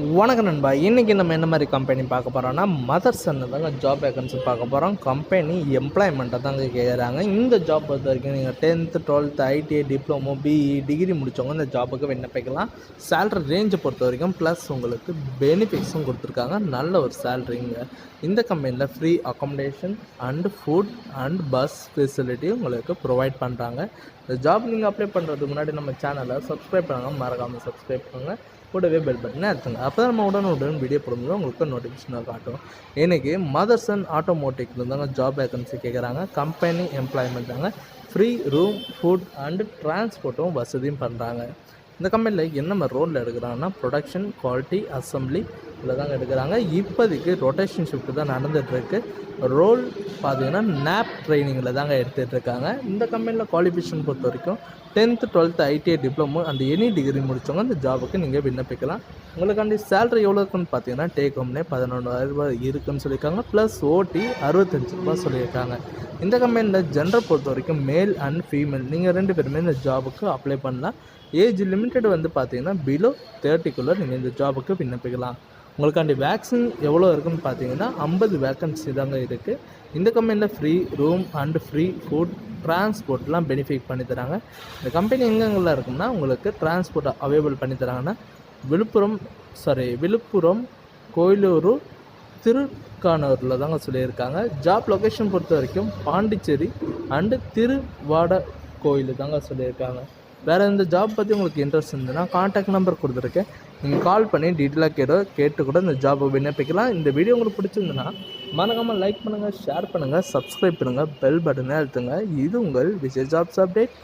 வணக்கம் நண்பா. இன்றைக்கி நம்ம என்ன மாதிரி கம்பெனி பார்க்க போகிறோம்னா மதர்சன் தாங்க ஜாப் வேகன்சி பார்க்க போகிறோம். கம்பெனி எம்ப்ளாய்மெண்ட்டை தாங்க கேட்குறாங்க. இந்த ஜாப் பொறுத்த வரைக்கும் நீங்கள் 10th 12th ITI diploma BE degree முடித்தவங்க இந்த ஜாப்புக்கு விண்ணப்பிக்கலாம். சேலரி ரேஞ்சை பொறுத்த வரைக்கும் ப்ளஸ் உங்களுக்கு பெனிஃபிட்ஸும் கொடுத்துருக்காங்க. நல்ல ஒரு சேலரிங்க. இந்த கம்பெனியில் free accommodation and food and bus facility உங்களுக்கு ப்ரொவைட் பண்ணுறாங்க. இந்த ஜாப் நீங்கள் அப்ளை பண்ணுறதுக்கு முன்னாடி நம்ம சேனலை சப்ஸ்கிரைப் பண்ணுங்கள், மறக்காமல் சப்ஸ்கிரைப் பண்ணுங்கள், கூடவே பெல் பட்டனை அழுத்துங்க. அப்போ தான் நம்ம உடனுடன் வீடியோ போடும்போது உங்களுக்கு நோட்டிஃபிகேஷனாக காட்டும். இன்றைக்கி மதர்சன் ஆட்டோமோட்டிவ்ல இருந்தாங்க ஜாப் வேகன்சி கேட்குறாங்க. கம்பெனி எம்ப்ளாய்மெண்ட் தாங்க. ஃப்ரீ ரூம் ஃபுட் அண்டு டிரான்ஸ்போர்ட்டும் வசதியும் பண்ணுறாங்க. இந்த கம்பெனியில் என்ன மாதிரி ரோலில் எடுக்கிறாங்கன்னா ப்ரொடக்ஷன் குவாலிட்டி அசம்பிளி இதில் தாங்க எடுக்கிறாங்க. இப்போதைக்கு ரொட்டேஷன் ஷிஃப்ட் தான் நடந்துகிட்ருக்கு. ரோல் பார்த்தீங்கன்னா நேப் ட்ரைனிங்கில் தாங்க எடுத்துகிட்ருக்காங்க. இந்த கம்பெனியில் குவாலிஃபிகேஷன் பொறுத்த வரைக்கும் 10th 12th ITI diploma and any degree முடித்தவங்க இந்த ஜாபுக்கு நீங்கள் விண்ணப்பிக்கலாம். உங்களுக்காண்டி சேலரி எவ்வளோ இருக்குன்னு பார்த்தீங்கன்னா டேக் ஹோம்னே 11,000 ரூபாய் இருக்குதுன்னு சொல்லியிருக்காங்க. ப்ளஸ் ஓடி 65 ரூபா சொல்லியிருக்காங்க. இந்த கம்பெனியில் ஜெண்டர் பொறுத்த வரைக்கும் மேல் அண்ட் ஃபீமேல் நீங்கள் 2 பேருமே இந்த ஜாபுக்கு அப்ளை பண்ணலாம். ஏஜ் லிமிட்டட் வந்து பார்த்தீங்கன்னா பிலோ 30க்குள்ளே நீங்கள் இந்த ஜாபுக்கு விண்ணப்பிக்கலாம். உங்களுக்காண்டி வேக்சின் எவ்வளோ இருக்குதுன்னு பார்த்தீங்கன்னா 50 வேக்கன்சி தாங்க இருக்குது. இந்த கம்பெனியில் free room and free food டிரான்ஸ்போர்ட்லாம் பெனிஃபிட் பண்ணி தராங்க. இந்த கம்பெனி எங்கெங்கெல்லாம் இருக்குன்னா உங்களுக்கு டிரான்ஸ்போர்ட் அவைலபிள் பண்ணி தராங்கன்னா விழுப்புரம் கோயிலூர் திருக்கானூரில் தாங்க சொல்லியிருக்காங்க. ஜாப் லொக்கேஷன் பொறுத்த வரைக்கும் பாண்டிச்சேரி அண்டு திருவாட கோயில் தாங்க சொல்லியிருக்காங்க. வேறு இந்த ஜாப் பற்றி உங்களுக்கு இன்ட்ரெஸ்ட் இருந்ததுன்னா கான்டாக்ட் நம்பர் கொடுத்துருக்கேன். நீங்கள் கால் பண்ணி டீட்டெயிலாக கேட்டு கூட இந்த ஜாப்பை விண்ணப்பிக்கலாம். இந்த வீடியோ உங்களுக்கு பிடிச்சிருந்துன்னா மறக்காமல் லைக் பண்ணுங்கள், ஷேர் பண்ணுங்கள், சப்ஸ்கிரைப் பண்ணுங்கள், பெல் பட்டனை அழுத்துங்க. இது உங்கள் விஜய் ஜாப்ஸ் அப்டேட்.